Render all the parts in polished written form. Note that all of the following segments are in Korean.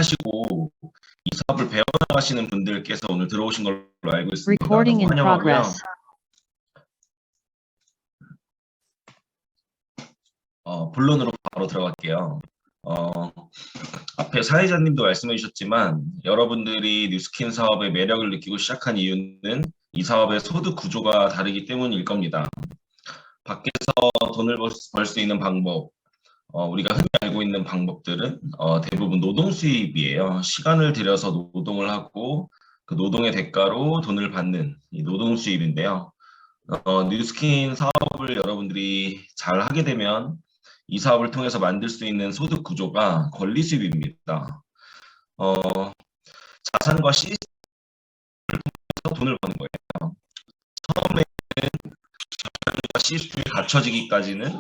하시고 이 사업을 배워나가시는 분들께서 오늘 들어오신 걸로 알고 있습니다. Recording 너무 in 환영하고요. progress. 본론으로 바로 들어갈게요. 앞에 사회자님도 말씀해 주셨지만 여러분들이 뉴스킨 사업의 매력을 느끼고 시작한 이유는 이 사업의 소득 구조가 다르기 때문일 겁니다. 밖에서 돈을 벌 수 있는 방법, 우리가 흔히 알고 있는 방법들은 대부분 노동 수입이에요. 시간을 들여서 노동을 하고 그 노동의 대가로 돈을 받는 이 노동 수입인데요. 뉴스킨 사업을 여러분들이 잘 하게 되면 이 사업을 통해서 만들 수 있는 소득 구조가 권리 수입입니다. 자산과 시스템을 통해서 돈을 버는 거예요. 처음에는 시스템이 갖춰지기까지는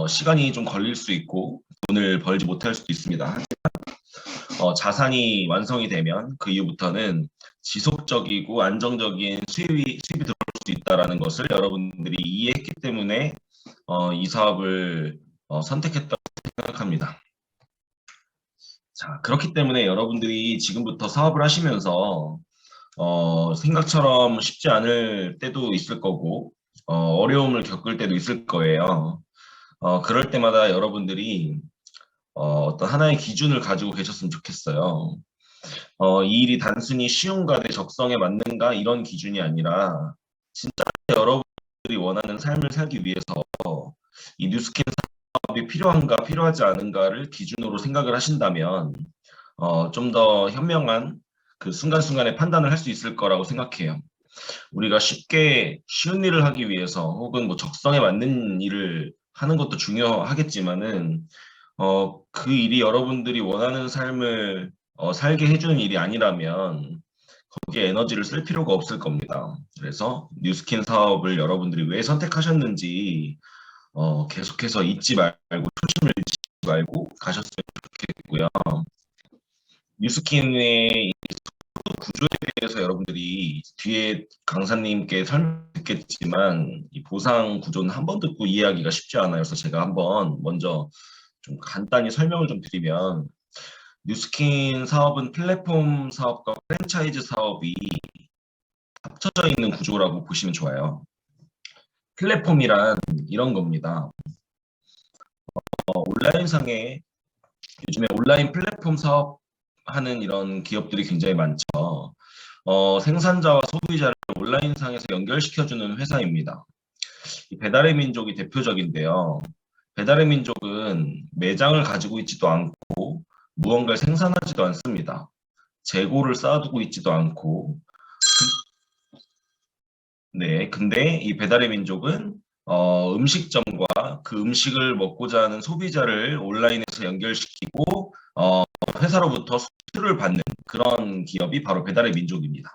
시간이 좀 걸릴 수 있고 돈을 벌지 못할 수도 있습니다. 하지만 자산이 완성이 되면 그 이후부터는 지속적이고 안정적인 수입이 들어올 수 있다는 것을 여러분들이 이해했기 때문에 이 사업을 선택했다고 생각합니다. 자, 그렇기 때문에 여러분들이 지금부터 사업을 하시면서 생각처럼 쉽지 않을 때도 있을 거고 어려움을 겪을 때도 있을 거예요. 그럴 때마다 여러분들이 어떤 하나의 기준을 가지고 계셨으면 좋겠어요. 이 일이 단순히 쉬운가 대 적성에 맞는가 이런 기준이 아니라 진짜 여러분들이 원하는 삶을 살기 위해서 이 뉴스킨 사업이 필요한가 필요하지 않은가를 기준으로 생각을 하신다면 좀 더 현명한 그 순간순간의 판단을 할 수 있을 거라고 생각해요. 우리가 쉽게 쉬운 일을 하기 위해서 혹은 뭐 적성에 맞는 일을 하는 것도 중요하겠지만은 그 일이 여러분들이 원하는 삶을 살게 해주는 일이 아니라면 거기에 에너지를 쓸 필요가 없을 겁니다. 그래서 뉴스킨 사업을 여러분들이 왜 선택하셨는지 계속해서 잊지 말고 초심을 잃지 말고 가셨으면 좋겠고요. 뉴스킨의 구조에 대해서 여러분들이 뒤에 강사님께 설명했겠지만 이 보상 구조는 한 번 듣고 이해하기가 쉽지 않아요. 그래서 제가 한번 먼저 좀 간단히 설명을 좀 드리면 뉴스킨 사업은 플랫폼 사업과 프랜차이즈 사업이 합쳐져 있는 구조라고 보시면 좋아요. 플랫폼이란 이런 겁니다. 온라인상에 요즘에 온라인 플랫폼 사업하는 이런 기업들이 굉장히 많죠. 생산자와 소비자를 온라인상에서 연결시켜주는 회사입니다. 배달의 민족이 대표적인데요. 배달의 민족은 매장을 가지고 있지도 않고 무언가를 생산하지도 않습니다. 재고를 쌓아두고 있지도 않고 근데 이 배달의 민족은 음식점과 그 음식을 먹고자 하는 소비자를 온라인에서 연결시키고 회사로부터 수수료를 받는 그런 기업이 바로 배달의 민족입니다.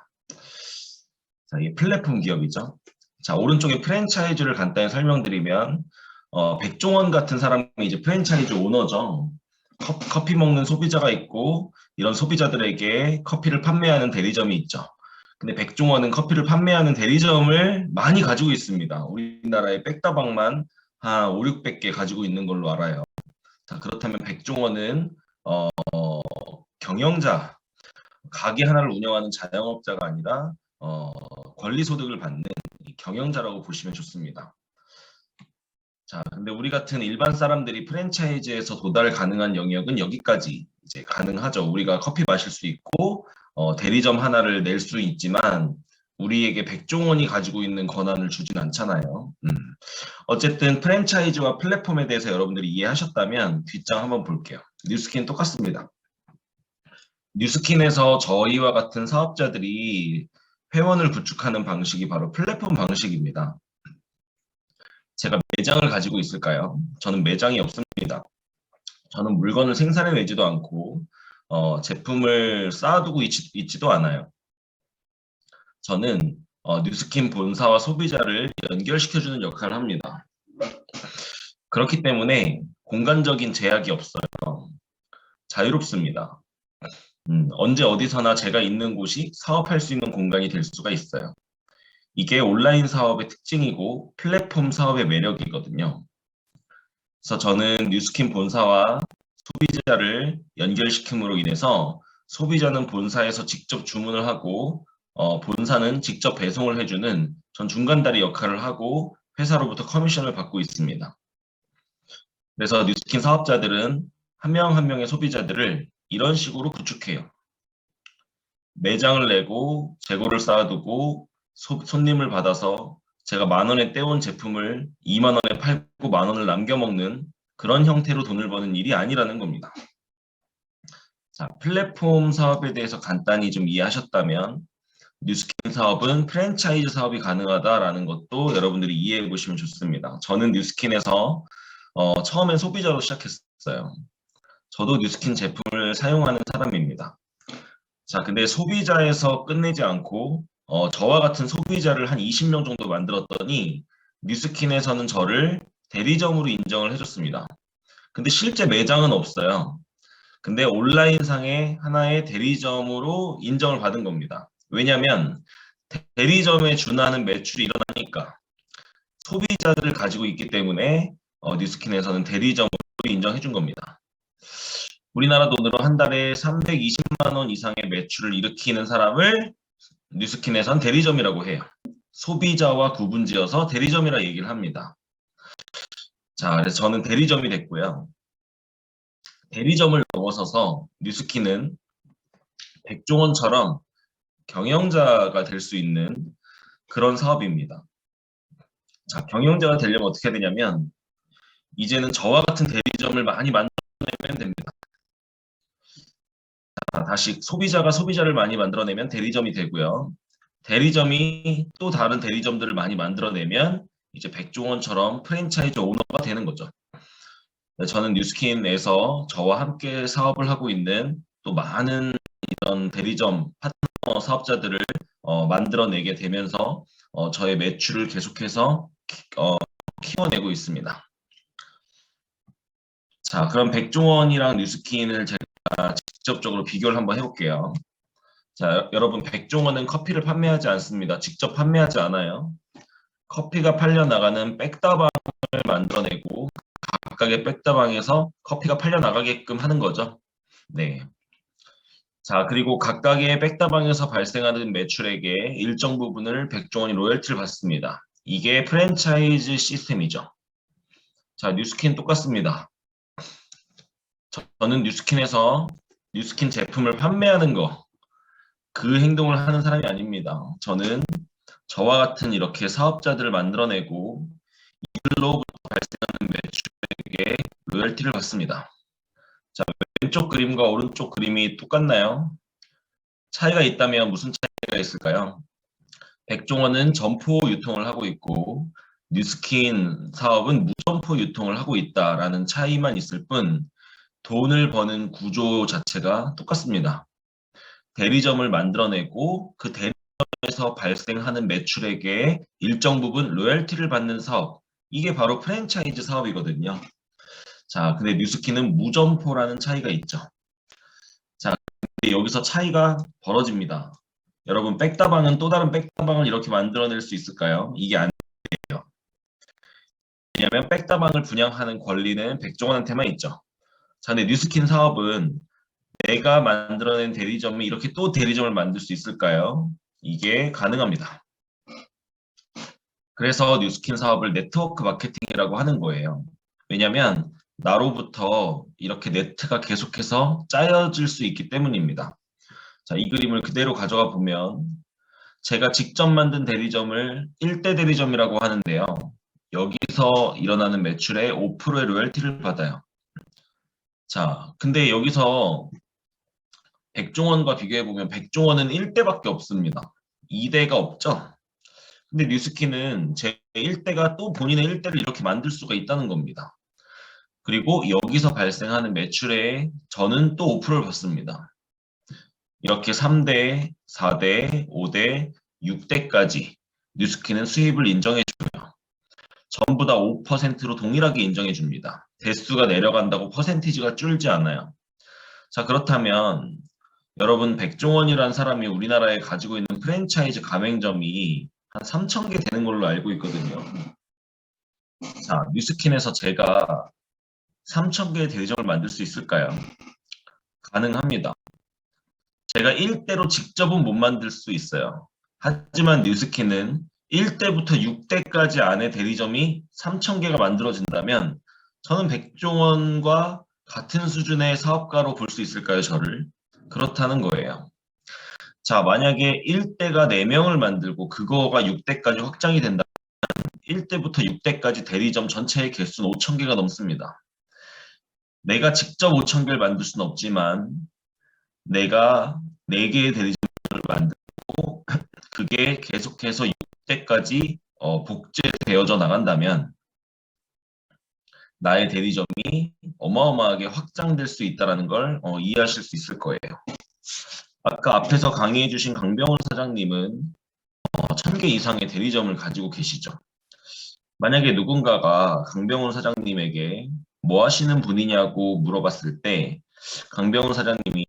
자, 이게 플랫폼 기업이죠. 자, 오른쪽에 프랜차이즈를 간단히 설명드리면 백종원 같은 사람이 이제 프랜차이즈 오너죠. 커피 먹는 소비자가 있고 이런 소비자들에게 커피를 판매하는 대리점이 있죠. 근데 백종원은 커피를 판매하는 대리점을 많이 가지고 있습니다. 우리나라에 백다방만 한 5, 600개 가지고 있는 걸로 알아요. 자, 그렇다면 백종원은 경영자, 가게 하나를 운영하는 자영업자가 아니라 권리소득을 받는 경영자라고 보시면 좋습니다. 자, 근데 우리 같은 일반 사람들이 프랜차이즈에서 도달 가능한 영역은 여기까지 이제 가능하죠. 우리가 커피 마실 수 있고 대리점 하나를 낼 수 있지만 우리에게 백종원이 가지고 있는 권한을 주진 않잖아요. 어쨌든 프랜차이즈와 플랫폼에 대해서 여러분들이 이해하셨다면 뒷장 한번 볼게요. 뉴스킨 똑같습니다. 뉴스킨에서 저희와 같은 사업자들이 회원을 구축하는 방식이 바로 플랫폼 방식입니다. 제가 매장을 가지고 있을까요? 저는 매장이 없습니다. 저는 물건을 생산해 내지도 않고 제품을 쌓아두고 있지도 않아요. 저는 뉴스킨 본사와 소비자를 연결시켜주는 역할을 합니다. 그렇기 때문에 공간적인 제약이 없어요. 자유롭습니다. 언제 어디서나 제가 있는 곳이 사업할 수 있는 공간이 될 수가 있어요. 이게 온라인 사업의 특징이고 플랫폼 사업의 매력이거든요. 그래서 저는 뉴스킨 본사와 소비자를 연결시킴으로 인해서 소비자는 본사에서 직접 주문을 하고 본사는 직접 배송을 해주는 전 중간다리 역할을 하고 회사로부터 커미션을 받고 있습니다. 그래서 뉴스킨 사업자들은 한 명 한 명의 소비자들을 이런 식으로 구축해요. 매장을 내고 재고를 쌓아두고 손님을 받아서 제가 10,000원에 떼온 제품을 20,000원에 팔고 10,000원을 남겨먹는 그런 형태로 돈을 버는 일이 아니라는 겁니다. 자, 플랫폼 사업에 대해서 간단히 좀 이해하셨다면 뉴스킨 사업은 프랜차이즈 사업이 가능하다라는 것도 여러분들이 이해해 보시면 좋습니다. 저는 뉴스킨에서 처음엔 소비자로 시작했어요. 저도 뉴스킨 제품을 사용하는 사람입니다. 자, 근데 소비자에서 끝내지 않고 저와 같은 소비자를 한 20명 정도 만들었더니 뉴스킨에서는 저를 대리점으로 인정을 해줬습니다. 근데 실제 매장은 없어요. 근데 온라인상의 하나의 대리점으로 인정을 받은 겁니다. 왜냐하면 대리점에 준하는 매출이 일어나니까 소비자들을 가지고 있기 때문에 뉴스킨에서는 대리점으로 인정해 준 겁니다. 우리나라 돈으로 한 달에 320만 원 이상의 매출을 일으키는 사람을 뉴스킨에선 대리점이라고 해요. 소비자와 구분지어서 대리점이라 얘기를 합니다. 자, 그래서 저는 대리점이 됐고요. 대리점을 넘어서서 뉴스킨은 백종원처럼 경영자가 될 수 있는 그런 사업입니다. 자, 경영자가 되려면 어떻게 해야 되냐면 이제는 저와 같은 대리점을 많이 만들어내면 됩니다. 자, 다시 소비자가 소비자를 많이 만들어내면 대리점이 되고요. 대리점이 또 다른 대리점들을 많이 만들어내면 이제 백종원처럼 프랜차이즈 오너가 되는 거죠. 저는 뉴스킨에서 저와 함께 사업을 하고 있는 또 많은 이런 대리점 파트너 사업자들을 만들어내게 되면서 저의 매출을 계속해서 키워내고 있습니다. 자, 그럼 백종원이랑 뉴스킨을 제가 직접적으로 비교를 한번 해볼게요. 자, 여러분 백종원은 커피를 판매하지 않습니다. 직접 판매하지 않아요. 커피가 팔려나가는 백다방을 만들어내고 각각의 백다방에서 커피가 팔려나가게끔 하는 거죠. 네. 자, 그리고 각각의 백다방에서 발생하는 매출액의 일정 부분을 백종원이 로열티를 받습니다. 이게 프랜차이즈 시스템이죠. 자, 뉴스킨 똑같습니다. 저는 뉴스킨에서 뉴스킨 제품을 판매하는 그 행동을 하는 사람이 아닙니다. 저는 저와 같은 이렇게 사업자들을 만들어내고 이들로부터 발생하는 매출액에 로열티를 받습니다. 자, 왼쪽 그림과 오른쪽 그림이 똑같나요? 차이가 있다면 무슨 차이가 있을까요? 백종원은 점포 유통을 하고 있고 뉴스킨 사업은 무점포 유통을 하고 있다라는 차이만 있을 뿐 돈을 버는 구조 자체가 똑같습니다. 대리점을 만들어내고 그 대리점에서 발생하는 매출액의 일정 부분 로열티를 받는 사업, 이게 바로 프랜차이즈 사업이거든요. 자, 근데 뉴스킨은 무점포라는 차이가 있죠. 자, 근데 여기서 차이가 벌어집니다. 여러분, 백다방은 또 다른 백다방을 이렇게 만들어낼 수 있을까요? 이게 안 돼요. 왜냐하면 백다방을 분양하는 권리는 백종원한테만 있죠. 자, 근데 뉴스킨 사업은 내가 만들어낸 대리점이 이렇게 또 대리점을 만들 수 있을까요? 이게 가능합니다. 그래서 뉴스킨 사업을 네트워크 마케팅이라고 하는 거예요. 왜냐하면 나로부터 이렇게 네트가 계속해서 짜여질 수 있기 때문입니다. 자, 이 그림을 그대로 가져가 보면 제가 직접 만든 대리점을 1대 대리점이라고 하는데요. 여기서 일어나는 매출의 5%의 로열티를 받아요. 자, 근데 여기서 백종원과 비교해보면 백종원은 1대밖에 없습니다. 2대가 없죠? 근데 뉴스킨은 제 1대가 또 본인의 1대를 이렇게 만들 수가 있다는 겁니다. 그리고 여기서 발생하는 매출에 저는 또 5%를 받습니다. 이렇게 3대, 4대, 5대, 6대까지 뉴스킨은 수입을 인정해줘요. 전부 다 5%로 동일하게 인정해줍니다. 대수가 내려간다고 퍼센티지가 줄지 않아요. 자, 그렇다면 여러분 백종원이라는 사람이 우리나라에 가지고 있는 프랜차이즈 가맹점이 한 3,000개 되는 걸로 알고 있거든요. 자, 뉴스킨에서 제가 3,000개의 대리점을 만들 수 있을까요? 가능합니다. 제가 1대로 직접은 못 만들 수 있어요. 하지만 뉴스킨은 1대부터 6대까지 안에 대리점이 3,000개가 만들어진다면 저는 백종원과 같은 수준의 사업가로 볼 수 있을까요, 저를? 그렇다는 거예요. 자, 만약에 1대가 4명을 만들고 그거가 6대까지 확장이 된다면 1대부터 6대까지 대리점 전체의 개수는 5,000개가 넘습니다. 내가 직접 5,000개를 만들 수는 없지만 내가 4개의 대리점을 만들고 그게 계속해서 6대까지 복제되어져 나간다면 나의 대리점이 어마어마하게 확장될 수 있다는 걸 이해하실 수 있을 거예요. 아까 앞에서 강의해 주신 강병훈 사장님은 1,000개 이상의 대리점을 가지고 계시죠. 만약에 누군가가 강병훈 사장님에게 뭐 하시는 분이냐고 물어봤을 때 강병훈 사장님이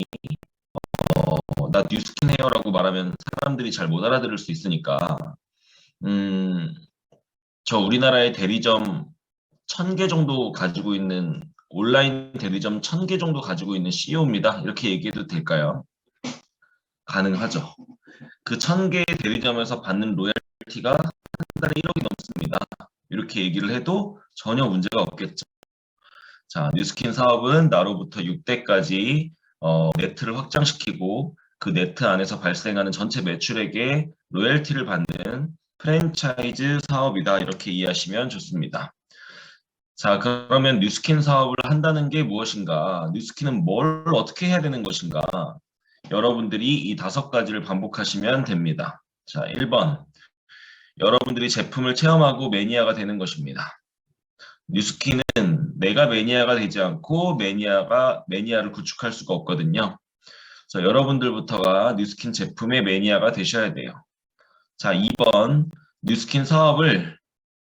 나 뉴스킨 헤어라고 말하면 사람들이 잘 못 알아들을 수 있으니까 저 우리나라의 대리점 1,000개 정도 가지고 있는 온라인 대리점 1,000개 정도 가지고 있는 CEO입니다. 이렇게 얘기해도 될까요? 가능하죠. 그 1,000개 대리점에서 받는 로열티가 한 달에 1억이 넘습니다. 이렇게 얘기를 해도 전혀 문제가 없겠죠. 자, 뉴스킨 사업은 나로부터 6대까지 네트를 확장시키고 그 네트 안에서 발생하는 전체 매출액의 로열티를 받는 프랜차이즈 사업이다. 이렇게 이해하시면 좋습니다. 자, 그러면 뉴스킨 사업을 한다는 게 무엇인가? 뉴스킨은 뭘 어떻게 해야 되는 것인가? 여러분들이 이 5가지를 반복하시면 됩니다. 자, 1번. 여러분들이 제품을 체험하고 매니아가 되는 것입니다. 뉴스킨은 내가 매니아가 되지 않고 매니아를 구축할 수가 없거든요. 그래서 여러분들부터가 뉴스킨 제품의 매니아가 되셔야 돼요. 자, 2번. 뉴스킨 사업을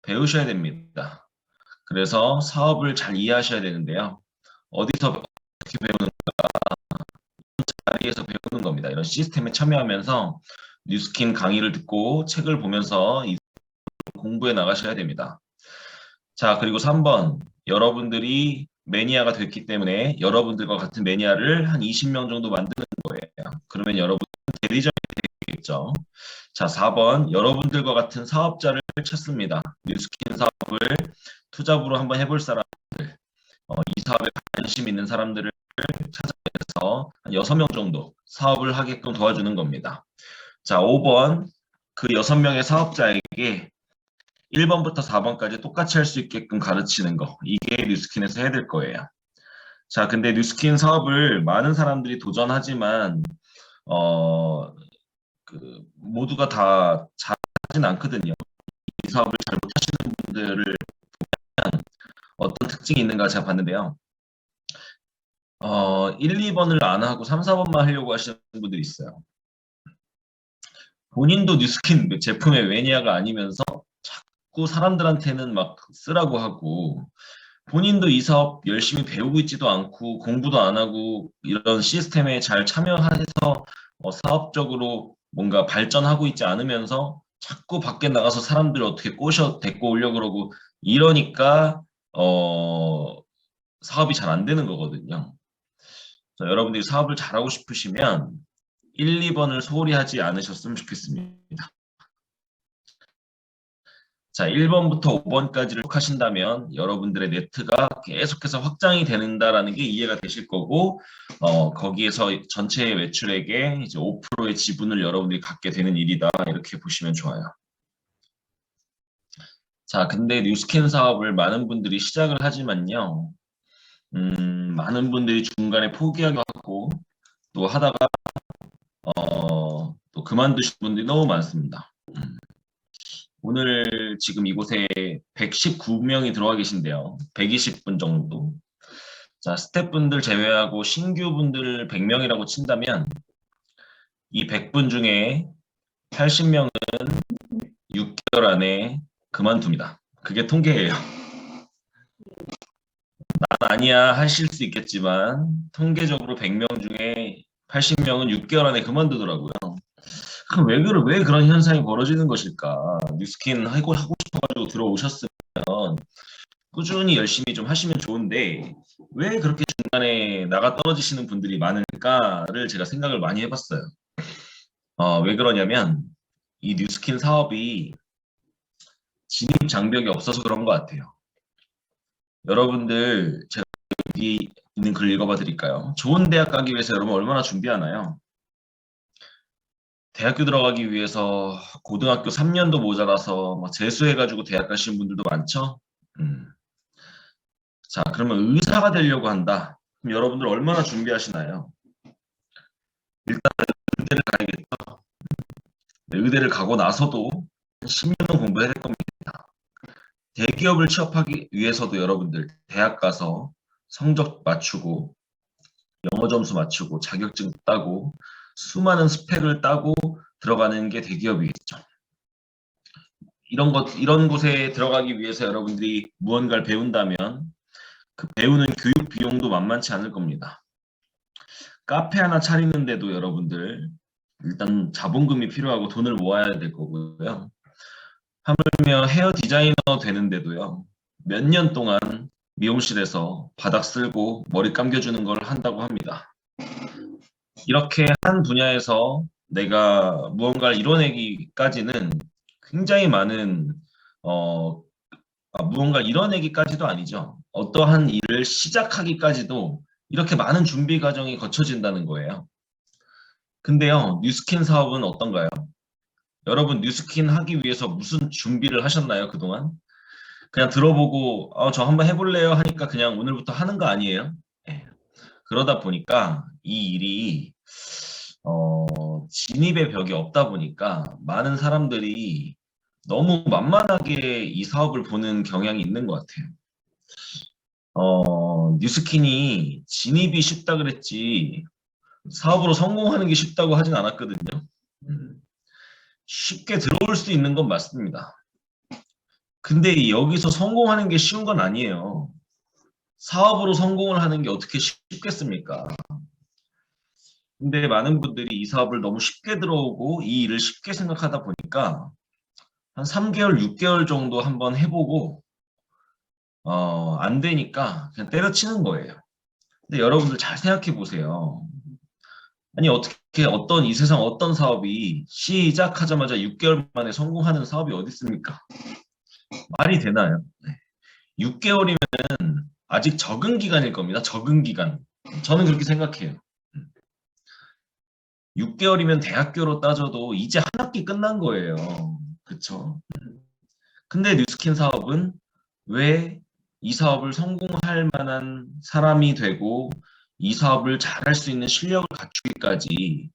배우셔야 됩니다. 그래서 사업을 잘 이해하셔야 되는데요. 어디서 어떻게 배우는 자리에서 배우는 겁니다. 이런 시스템에 참여하면서 뉴스킨 강의를 듣고 책을 보면서 공부해 나가셔야 됩니다. 자, 그리고 3번. 여러분들이 매니아가 됐기 때문에 여러분들과 같은 매니아를 한 20명 정도 만드는 거예요. 그러면 여러분 대리점이 되겠죠. 자, 4번. 여러분들과 같은 사업자를 찾습니다. 뉴스킨 사업을 투잡으로 한번 해볼 사람들, 이 사업에 관심 있는 사람들을 찾아내서 한 6명 정도 사업을 하게끔 도와주는 겁니다. 자, 5번. 그 6명의 사업자에게 1번부터 4번까지 똑같이 할 수 있게끔 가르치는 거. 이게 뉴스킨에서 해야 될 거예요. 자, 근데 뉴스킨 사업을 많은 사람들이 도전하지만 모두가 다 잘하진 않거든요. 이 사업을 잘 못하시는 분들을 어떤 특징이 있는가 제가 봤는데요. 1, 2번을 안 하고 3, 4번만 하려고 하시는 분들이 있어요. 본인도 뉴스킨 제품의 매니아가 아니면서 자꾸 사람들한테는 막 쓰라고 하고 본인도 이 사업 열심히 배우고 있지도 않고 공부도 안 하고 이런 시스템에 잘 참여해서 사업적으로 뭔가 발전하고 있지 않으면서 자꾸 밖에 나가서 사람들을 어떻게 데리고 오려고 그러고 이러니까 사업이 잘 안 되는 거거든요. 자, 여러분들이 사업을 잘하고 싶으시면 1, 2번을 소홀히 하지 않으셨으면 좋겠습니다. 자, 1번부터 5번까지를 하신다면 여러분들의 네트가 계속해서 확장이 된다라는 게 이해가 되실 거고 거기에서 전체 매출액의 이제 5%의 지분을 여러분들이 갖게 되는 일이다. 이렇게 보시면 좋아요. 자, 근데 뉴스킨 사업을 많은 분들이 시작을 하지만요. 많은 분들이 중간에 포기하기도 하고 또 하다가 또 그만두신 분들이 너무 많습니다. 오늘 지금 이곳에 119명이 들어와 계신데요. 120분 정도. 자, 스태프분들 제외하고 신규분들 100명이라고 친다면 이 100분 중에 80명은 6개월 안에 그만둡니다. 그게 통계예요. 난 아니야 하실 수 있겠지만 통계적으로 100명 중에 80명은 6개월 안에 그만두더라고요. 그럼 왜 그런 현상이 벌어지는 것일까? 뉴스킨 하고 싶어가지고 들어오셨으면 꾸준히 열심히 좀 하시면 좋은데 왜 그렇게 중간에 나가 떨어지시는 분들이 많을까를 제가 생각을 많이 해봤어요. 왜 그러냐면 이 뉴스킨 사업이 진입 장벽이 없어서 그런 것 같아요. 여러분들 제가 여기 있는 글 읽어봐 드릴까요? 좋은 대학 가기 위해서 여러분 얼마나 준비하나요? 대학교 들어가기 위해서 고등학교 3년도 모자라서 막 재수해가지고 대학 가시는 분들도 많죠? 자, 그러면 의사가 되려고 한다. 그럼 여러분들 얼마나 준비하시나요? 일단 의대를 가야겠죠. 네, 의대를 가고 나서도 한 10년은 공부해야 될 겁니다. 대기업을 취업하기 위해서도 여러분들 대학 가서 성적 맞추고 영어 점수 맞추고 자격증 따고 수많은 스펙을 따고 들어가는 게 대기업이겠죠. 이런 곳에 들어가기 위해서 여러분들이 무언가를 배운다면 그 배우는 교육 비용도 만만치 않을 겁니다. 카페 하나 차리는데도 여러분들 일단 자본금이 필요하고 돈을 모아야 될 거고요. 하물며 헤어 디자이너 되는데도요. 몇 년 동안 미용실에서 바닥 쓸고 머리 감겨주는 걸 한다고 합니다. 이렇게 한 분야에서 내가 무언가를 이뤄내기까지는 굉장히 많은 무언가를 이뤄내기까지도 아니죠. 어떠한 일을 시작하기까지도 이렇게 많은 준비 과정이 거쳐진다는 거예요. 근데요, 뉴스킨 사업은 어떤가요? 여러분 뉴스킨 하기 위해서 무슨 준비를 하셨나요, 그동안? 그냥 들어보고 저 한번 해볼래요 하니까 그냥 오늘부터 하는 거 아니에요? 예. 그러다 보니까 이 일이 진입의 벽이 없다 보니까 많은 사람들이 너무 만만하게 이 사업을 보는 경향이 있는 것 같아요. 뉴스킨이 진입이 쉽다 그랬지 사업으로 성공하는 게 쉽다고 하진 않았거든요. 쉽게 들어올 수 있는 건 맞습니다. 근데 여기서 성공하는 게 쉬운 건 아니에요. 사업으로 성공을 하는 게 어떻게 쉽겠습니까? 근데 많은 분들이 이 사업을 너무 쉽게 들어오고 이 일을 쉽게 생각하다 보니까 한 3개월, 6개월 정도 한번 해보고 안 되니까 그냥 때려치는 거예요. 근데 여러분들 잘 생각해 보세요. 아니 어떻게 이 세상 어떤 사업이 시작하자마자 6개월 만에 성공하는 사업이 어디 있습니까? 말이 되나요? 네. 6개월이면 아직 적응 기간일 겁니다. 적응 기간. 저는 그렇게 생각해요. 6개월이면 대학교로 따져도 이제 한 학기 끝난 거예요. 그쵸? 근데 뉴스킨 사업은 왜 이 사업을 성공할 만한 사람이 되고 이 사업을 잘할 수 있는 실력을 갖추기까지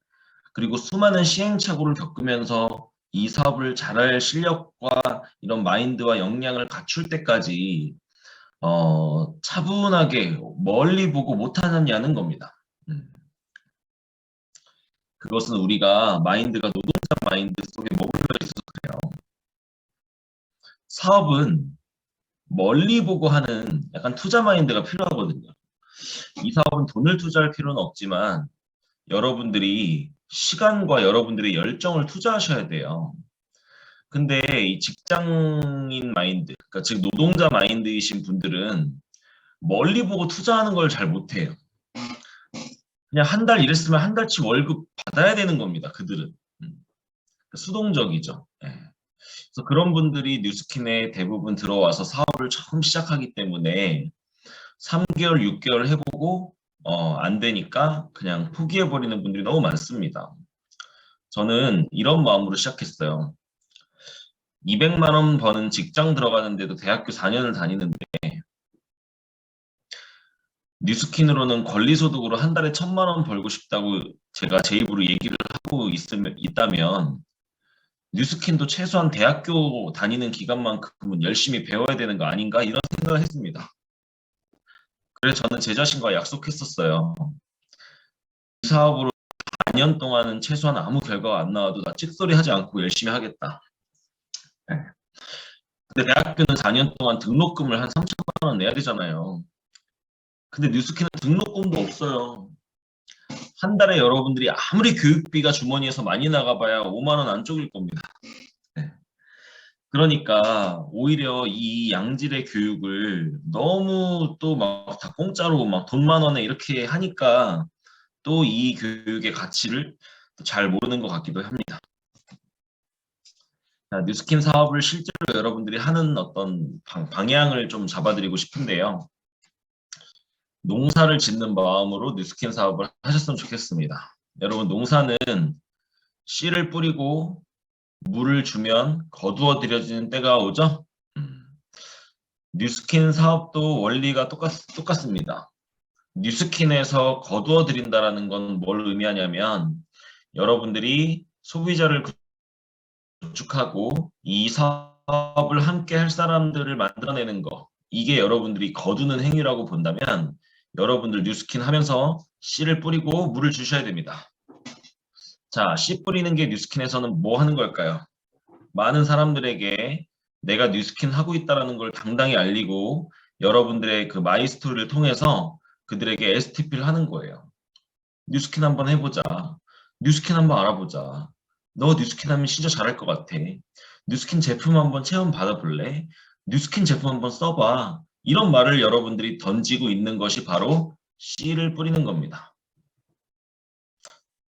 그리고 수많은 시행착오를 겪으면서 이 사업을 잘할 실력과 이런 마인드와 역량을 갖출 때까지 차분하게 멀리 보고 못하느냐는 겁니다. 그것은 우리가 마인드가 노동자 마인드 속에 머물러 있어서 그래요. 사업은 멀리 보고 하는 약간 투자 마인드가 필요하거든요. 이 사업은 돈을 투자할 필요는 없지만 여러분들이 시간과 여러분들의 열정을 투자하셔야 돼요. 근데 이 직장인 마인드, 그러니까 즉 노동자 마인드이신 분들은 멀리 보고 투자하는 걸 잘 못해요. 그냥 한 달 일했으면 한 달치 월급 받아야 되는 겁니다. 그들은. 수동적이죠. 예. 그래서 그런 분들이 뉴스킨에 대부분 들어와서 사업을 처음 시작하기 때문에 3개월, 6개월 해보고 안 되니까 그냥 포기해버리는 분들이 너무 많습니다. 저는 이런 마음으로 시작했어요. 200만 원 버는 직장 들어가는데도 대학교 4년을 다니는데 뉴스킨으로는 권리소득으로 한 달에 1,000만 원 벌고 싶다고 제가 제 입으로 얘기를 하고 있다면 뉴스킨도 최소한 대학교 다니는 기간만큼은 열심히 배워야 되는 거 아닌가 이런 생각을 했습니다. 그래서 저는 제 자신과 약속했었어요. 이 사업으로 4년 동안은 최소한 아무 결과가 안 나와도 나 찍소리 하지 않고 열심히 하겠다. 네. 근데 대학교는 4년 동안 등록금을 한 3,000만 원 내야 되잖아요. 근데 뉴스킨은 등록금도 없어요. 한 달에 여러분들이 아무리 교육비가 주머니에서 많이 나가봐야 5만 원 안쪽일 겁니다. 네. 그러니까 오히려 이 양질의 교육을 너무 또 막 다 공짜로 막 돈 만 원에 이렇게 하니까 또 이 교육의 가치를 잘 모르는 것 같기도 합니다. 자, 뉴스킨 사업을 실제로 여러분들이 하는 어떤 방향을 좀 잡아드리고 싶은데요. 농사를 짓는 마음으로 뉴스킨 사업을 하셨으면 좋겠습니다. 여러분, 농사는 씨를 뿌리고 물을 주면 거두어 들여지는 때가 오죠? 뉴스킨 사업도 원리가 똑같습니다. 뉴스킨에서 거두어 들인다라는 건 뭘 의미하냐면 여러분들이 소비자를 구축하고 이 사업을 함께 할 사람들을 만들어내는 거, 이게 여러분들이 거두는 행위라고 본다면 여러분들 뉴스킨 하면서 씨를 뿌리고 물을 주셔야 됩니다. 자, 씨 뿌리는 게 뉴스킨에서는 뭐 하는 걸까요? 많은 사람들에게 내가 뉴스킨 하고 있다는 걸 당당히 알리고 여러분들의 그 마이스토리를 통해서 그들에게 STP를 하는 거예요. 뉴스킨 한번 해보자. 뉴스킨 한번 알아보자. 너 뉴스킨 하면 진짜 잘할 것 같아. 뉴스킨 제품 한번 체험 받아볼래? 뉴스킨 제품 한번 써봐. 이런 말을 여러분들이 던지고 있는 것이 바로 씨를 뿌리는 겁니다.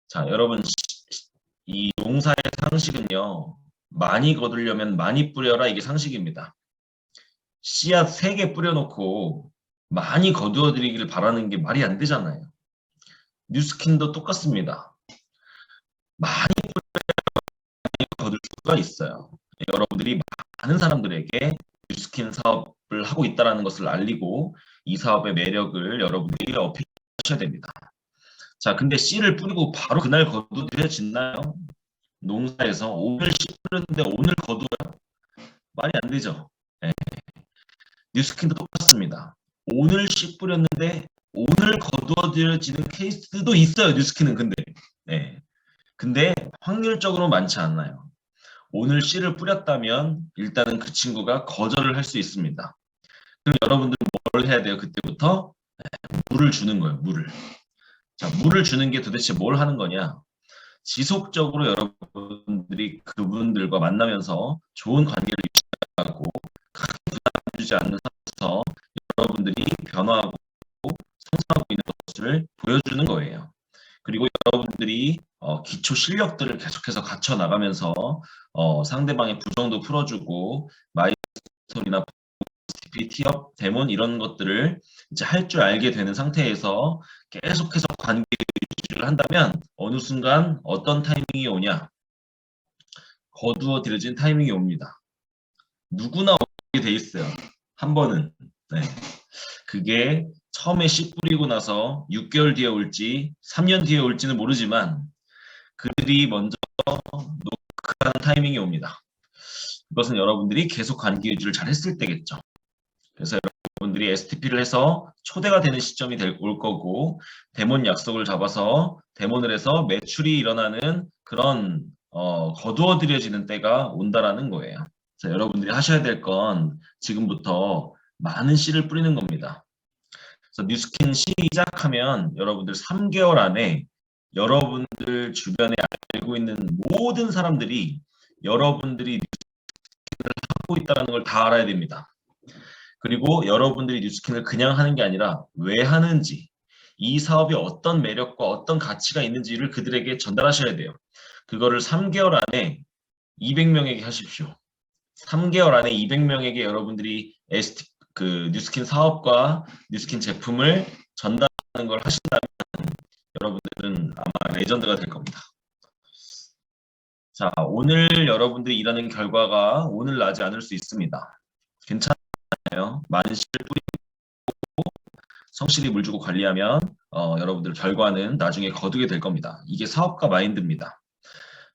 자, 여러분, 이 농사의 상식은요. 많이 거두려면 많이 뿌려라, 이게 상식입니다. 씨앗 3개 뿌려놓고 많이 거두어 드리기를 바라는 게 말이 안 되잖아요. 뉴스킨도 똑같습니다. 많이 거둘 수가 있어요. 여러분들이 많은 사람들에게 뉴스킨 사업을 하고 있다는 것을 알리고 이 사업의 매력을 여러분들이 어필하셔야 됩니다. 자, 근데 씨를 뿌리고 바로 그날 거두어지나요? 농사에서 오늘 씨 뿌렸는데 오늘 거두어요? 말이 안 되죠. 네. 뉴스킨도 똑같습니다. 오늘 씨 뿌렸는데 오늘 거두어지는 케이스도 있어요. 뉴스킨은 근데. 네. 근데 확률적으로 많지 않나요? 오늘 씨를 뿌렸다면 일단은 그 친구가 거절을 할 수 있습니다. 그럼 여러분들은 뭘 해야 돼요? 그때부터 물을 주는 거예요. 물을. 자, 물을 주는 게 도대체 뭘 하는 거냐? 지속적으로 여러분들이 그분들과 만나면서 좋은 관계를 유지하고 크게 부담 주지 않는 선에서 여러분들이 변화하고 성장하고 있는 것을 보여주는 거예요. 그리고 여러분들이 기초 실력들을 계속해서 갖춰 나가면서 상대방의 부정도 풀어주고 마이스토리나 티업, 데몬 이런 것들을 이제 할 줄 알게 되는 상태에서 계속해서 관계 유지를 한다면 어느 순간 어떤 타이밍이 오냐? 거두어 들여진 타이밍이 옵니다. 누구나 오게 돼 있어요. 한 번은. 네. 그게 처음에 씨 뿌리고 나서 6개월 뒤에 올지 3년 뒤에 올지는 모르지만 그들이 먼저 노크하는 타이밍이 옵니다. 그것은 여러분들이 계속 관계 유지를 잘 했을 때겠죠. 그래서 여러분들이 STP를 해서 초대가 되는 시점이 올 거고 데몬 약속을 잡아서 데몬을 해서 매출이 일어나는 그런 거두어 들여지는 때가 온다라는 거예요. 자, 여러분들이 하셔야 될 건 지금부터 많은 씨를 뿌리는 겁니다. 그래서 뉴스킨 시작하면 여러분들 3개월 안에 여러분들 주변에 알고 있는 모든 사람들이 여러분들이 뉴스킨을 하고 있다는 걸 다 알아야 됩니다. 그리고 여러분들이 뉴스킨을 그냥 하는 게 아니라 왜 하는지, 이 사업이 어떤 매력과 어떤 가치가 있는지를 그들에게 전달하셔야 돼요. 그거를 3개월 안에 200명에게 하십시오. 3개월 안에 200명에게 여러분들이 뉴스킨 사업과 뉴스킨 제품을 전달하는 걸 하신다면 여러분들은 아마 레전드가 될 겁니다. 자, 오늘 여러분들이 일하는 결과가 오늘 나지 않을 수 있습니다. 괜찮아요. 많은 씨를 뿌리고 성실히 물 주고 관리하면 여러분들 결과는 나중에 거두게 될 겁니다. 이게 사업가 마인드입니다.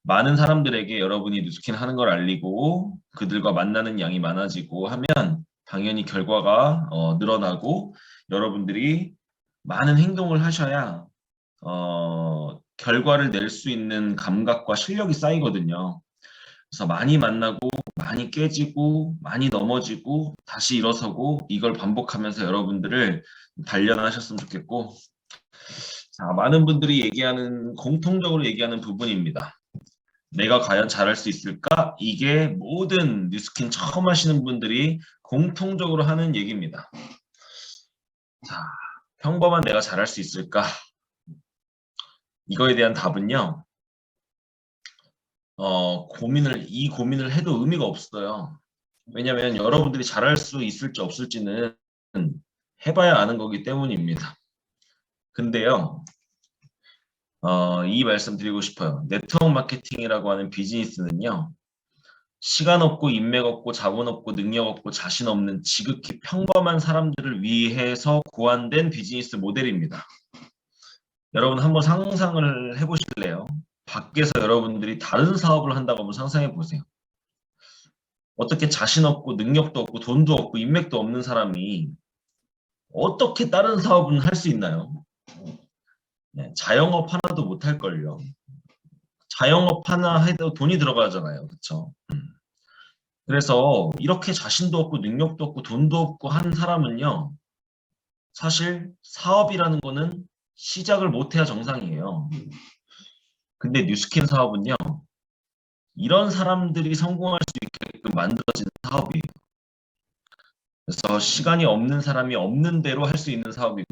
많은 사람들에게 여러분이 뉴스킨 하는 걸 알리고 그들과 만나는 양이 많아지고 하면 당연히 결과가 늘어나고 여러분들이 많은 행동을 하셔야 결과를 낼 수 있는 감각과 실력이 쌓이거든요. 그래서 많이 만나고 많이 깨지고 많이 넘어지고 다시 일어서고 이걸 반복하면서 여러분들을 단련하셨으면 좋겠고, 자, 많은 분들이 공통적으로 얘기하는 부분입니다. 내가 과연 잘할 수 있을까? 이게 모든 뉴스킨 처음 하시는 분들이 공통적으로 하는 얘기입니다. 자, 평범한 내가 잘할 수 있을까? 이거에 대한 답은요. 이 고민을 해도 의미가 없어요. 왜냐하면 여러분들이 잘할 수 있을지 없을지는 해봐야 아는 거기 때문입니다. 근데요, 이 말씀 드리고 싶어요. 네트워크 마케팅이라고 하는 비즈니스는요, 시간 없고 인맥 없고 자본 없고 능력 없고 자신 없는 지극히 평범한 사람들을 위해서 고안된 비즈니스 모델입니다. 여러분 한번 상상을 해보실래요? 밖에서 여러분들이 다른 사업을 한다고 한번 상상해 보세요. 어떻게 자신 없고 능력도 없고 돈도 없고 인맥도 없는 사람이 어떻게 다른 사업은 할 수 있나요? 네, 자영업 하나도 못 할걸요. 자영업 하나 해도 돈이 들어가잖아요. 그렇죠? 그래서 이렇게 자신도 없고 능력도 없고 돈도 없고 한 사람은요. 사실 사업이라는 거는 시작을 못 해야 정상이에요. 근데 뉴스킨 사업은요. 이런 사람들이 성공할 수 있게끔 만들어지는 사업이에요. 그래서 시간이 없는 사람이 없는 대로 할 수 있는 사업이고요.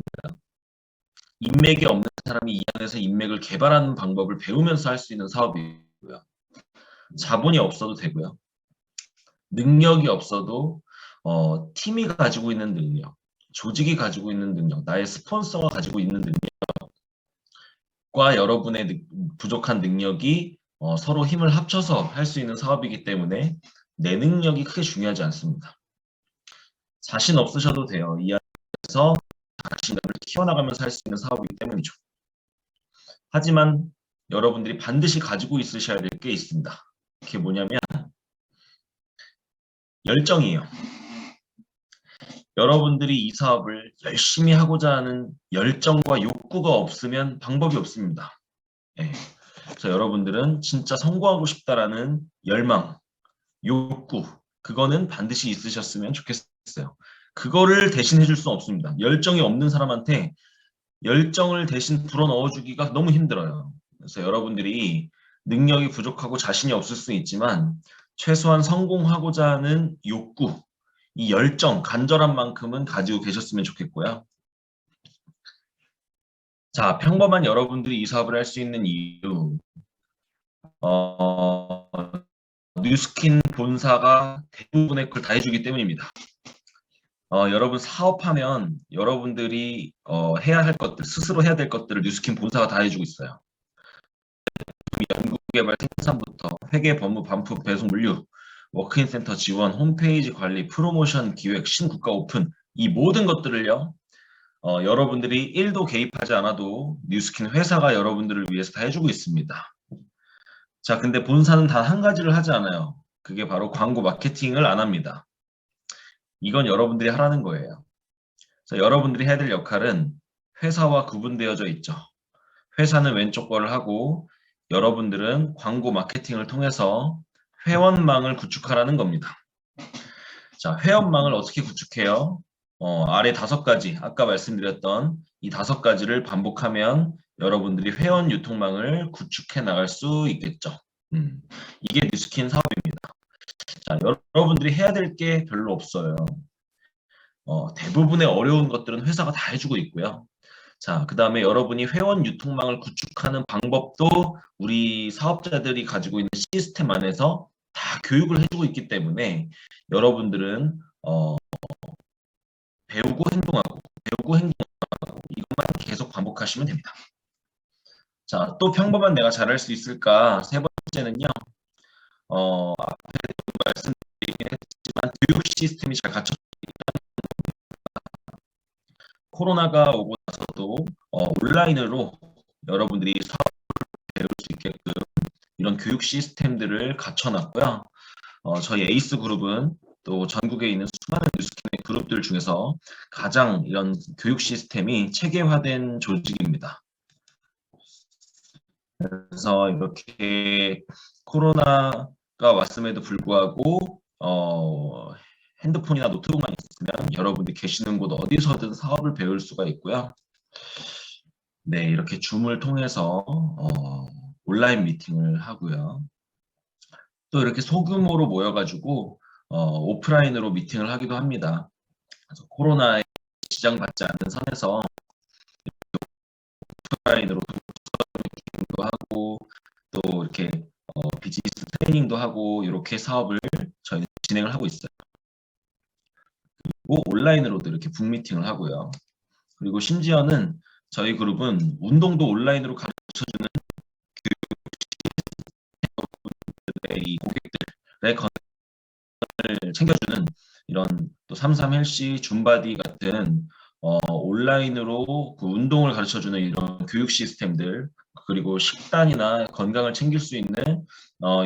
인맥이 없는 사람이 이 안에서 인맥을 개발하는 방법을 배우면서 할 수 있는 사업이고요. 자본이 없어도 되고요. 능력이 없어도 팀이 가지고 있는 능력, 조직이 가지고 있는 능력, 나의 스폰서가 가지고 있는 능력과 여러분의 부족한 능력이 서로 힘을 합쳐서 할 수 있는 사업이기 때문에 내 능력이 크게 중요하지 않습니다. 자신 없으셔도 돼요. 이 안에서 자신감을 키워나가면서 할 수 있는 사업이기 때문이죠. 하지만 여러분들이 반드시 가지고 있으셔야 될 게 있습니다. 그게 뭐냐면 열정이에요. 여러분들이 이 사업을 열심히 하고자 하는 열정과 욕구가 없으면 방법이 없습니다. 네. 그래서 여러분들은 진짜 성공하고 싶다라는 열망, 욕구, 그거는 반드시 있으셨으면 좋겠어요. 그거를 대신해 줄 수는 없습니다. 열정이 없는 사람한테 열정을 대신 불어넣어주기가 너무 힘들어요. 그래서 여러분들이 능력이 부족하고 자신이 없을 수 있지만 최소한 성공하고자 하는 욕구, 이 열정, 간절한 만큼은 가지고 계셨으면 좋겠고요. 자, 평범한 여러분들이 이 사업을 할 수 있는 이유, 뉴스킨 본사가 대부분의 걸 다 해주기 때문입니다. 여러분 사업하면 여러분들이 해야 할 것들, 스스로 해야 될 것들을 뉴스킨 본사가 다 해주고 있어요. 연구개발 생산부터 회계 법무 반품 배송 물류 워크인 센터 지원 홈페이지 관리 프로모션 기획 신국가 오픈 이 모든 것들을요 여러분들이 1도 개입하지 않아도 뉴스킨 회사가 여러분들을 위해서 다 해주고 있습니다. 자 근데 본사는 단 한 가지를 하지 않아요. 그게 바로 광고 마케팅을 안 합니다. 이건 여러분들이 하라는 거예요. 그래서 여러분들이 해야 될 역할은 회사와 구분되어져 있죠. 회사는 왼쪽 거를 하고 여러분들은 광고 마케팅을 통해서 회원망을 구축하라는 겁니다. 자, 회원망을 어떻게 구축해요? 아래 5가지, 아까 말씀드렸던 이 5가지를 반복하면 여러분들이 회원 유통망을 구축해 나갈 수 있겠죠. 이게 뉴스킨 사업입니다. 자, 여러분들이 해야 될 게 별로 없어요. 대부분의 어려운 것들은 회사가 다 해주고 있고요. 자, 그 다음에 여러분이 회원 유통망을 구축하는 방법도 우리 사업자들이 가지고 있는 시스템 안에서 다 교육을 해주고 있기 때문에 여러분들은 배우고 행동하고 이것만 계속 반복하시면 됩니다. 자, 또 평범한 내가 잘할 수 있을까? 세 번째는요. 앞에 말씀드리긴 했지만 교육 시스템이 잘 갖춰져 코로나가 오고 나서도 온라인으로 여러분들이 사업을 배울 수 있게끔 이런 교육 시스템들을 갖춰놨고요. 저희 에이스 그룹은 또 전국에 있는 수많은 뉴스킨의 그룹들 중에서 가장 이런 교육 시스템이 체계화된 조직입니다. 그래서 이렇게 코로나가 왔음에도 불구하고 핸드폰이나 노트북만 있으면 여러분들이 계시는 곳 어디서든 사업을 배울 수가 있고요. 네, 이렇게 줌을 통해서 온라인 미팅을 하고요. 또 이렇게 소규모로 모여가지고 오프라인으로 미팅을 하기도 합니다. 그래서 코로나에 지장받지 않는 선에서 오프라인으로 미팅도 하고 또 이렇게 비즈니스 트레이닝도 하고 이렇게 사업을 저희는 진행을 하고 있어요. 그리고 온라인으로도 이렇게 북 미팅을 하고요. 그리고 심지어는 저희 그룹은 운동도 온라인으로 가르쳐주는 이 고객들의 건강을 챙겨주는 이런 또 삼삼 헬시, 줌바디 같은 온라인으로 그 운동을 가르쳐주는 이런 교육 시스템들 그리고 식단이나 건강을 챙길 수 있는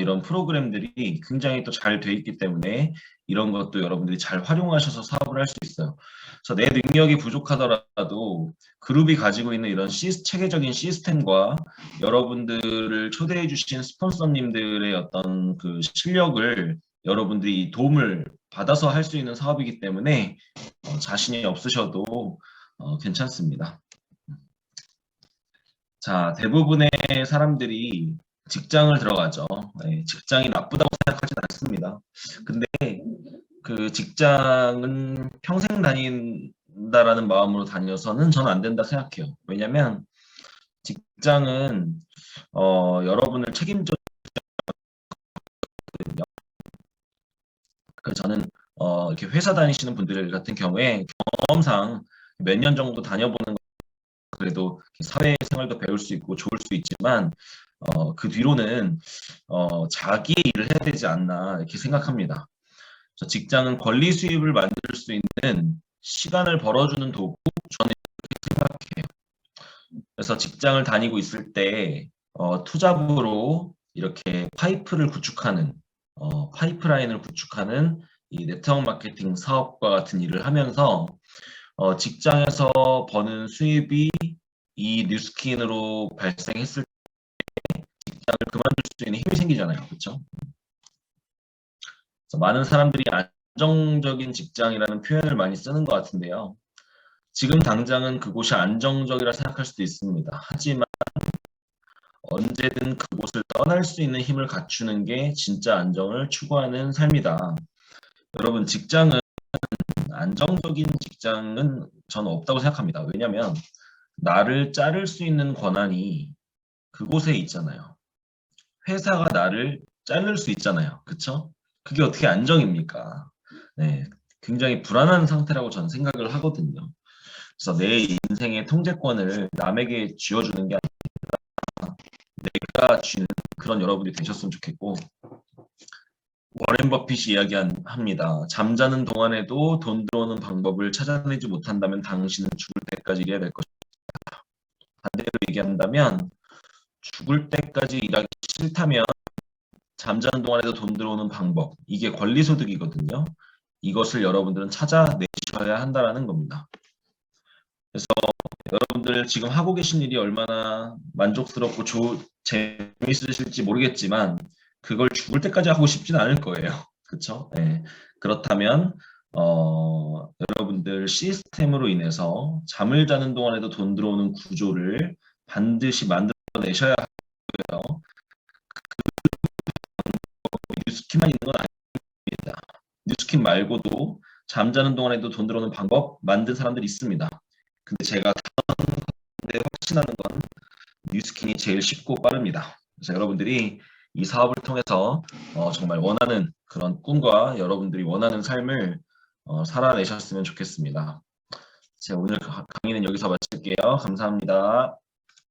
이런 프로그램들이 굉장히 또 잘 돼 있기 때문에 이런 것도 여러분들이 잘 활용하셔서 사업을 할 수 있어요. 그래서 내 능력이 부족하더라도 그룹이 가지고 있는 이런 체계적인 시스템과 여러분들을 초대해 주신 스폰서님들의 어떤 그 실력을 여러분들이 도움을 받아서 할 수 있는 사업이기 때문에 자신이 없으셔도 괜찮습니다. 자, 대부분의 사람들이 직장을 들어가죠. 네, 직장이 나쁘다고 생각하진 않습니다. 근데 그 직장은 평생 다닌다라는 마음으로 다녀서는 저는 안 된다 생각해요. 왜냐면 직장은 여러분을 책임져. 그래서 저는 이렇게 회사 다니시는 분들 같은 경우에 경험상 몇 년 정도 다녀보는 그래도 사회생활도 배울 수 있고 좋을 수 있지만 그 뒤로는 자기의 일을 해야 되지 않나 이렇게 생각합니다. 직장은 권리 수입을 만들 수 있는 시간을 벌어주는 도구 저는 이렇게 생각해요. 그래서 직장을 다니고 있을 때 투잡으로 이렇게 파이프를 구축하는 파이프라인을 구축하는 이 네트워크 마케팅 사업과 같은 일을 하면서 직장에서 버는 수입이 이 뉴스킨으로 발생했을 때 직장을 그만둘 수 있는 힘이 생기잖아요. 그렇죠? 많은 사람들이 안정적인 직장이라는 표현을 많이 쓰는 것 같은데요. 지금 당장은 그곳이 안정적이라 생각할 수도 있습니다. 하지만 언제든 그곳을 떠날 수 있는 힘을 갖추는 게 진짜 안정을 추구하는 삶이다. 여러분, 안정적인 직장은 저는 없다고 생각합니다. 왜냐하면 나를 자를 수 있는 권한이 그곳에 있잖아요. 회사가 나를 자를 수 있잖아요. 그쵸? 그게 어떻게 안정입니까? 네, 굉장히 불안한 상태라고 저는 생각을 하거든요. 그래서 내 인생의 통제권을 남에게 쥐어주는 게 아니라 내가 쥐는 그런 여러분이 되셨으면 좋겠고, 워렌 버핏이 이야기합니다. 잠자는 동안에도 돈 들어오는 방법을 찾아내지 못한다면 당신은 죽을 때까지 일해야 될 것이다. 반대로 얘기한다면 죽을 때까지 일하기 싫다면 잠자는 동안에도 돈 들어오는 방법, 이게 권리소득이거든요. 이것을 여러분들은 찾아내셔야 한다는 겁니다. 그래서 여러분들 지금 하고 계신 일이 얼마나 만족스럽고 재미있으실지 모르겠지만 그걸 죽을 때까지 하고 싶진 않을 거예요. 그렇죠? 네. 그렇다면 여러분들 시스템으로 인해서 잠을 자는 동안에도 돈 들어오는 구조를 반드시 만들어내셔야 하고요. 뉴스킨만 있는 건 아닙니다. 뉴스킨 말고도 잠자는 동안에도 돈 들어오는 방법 만든 사람들이 있습니다. 근데 제가 확신하는 건 뉴스킨이 제일 쉽고 빠릅니다. 그래서 여러분들이 이 사업을 통해서 정말 원하는 그런 꿈과 여러분들이 원하는 삶을 살아내셨으면 좋겠습니다. 제가 오늘 강의는 여기서 마칠게요. 감사합니다.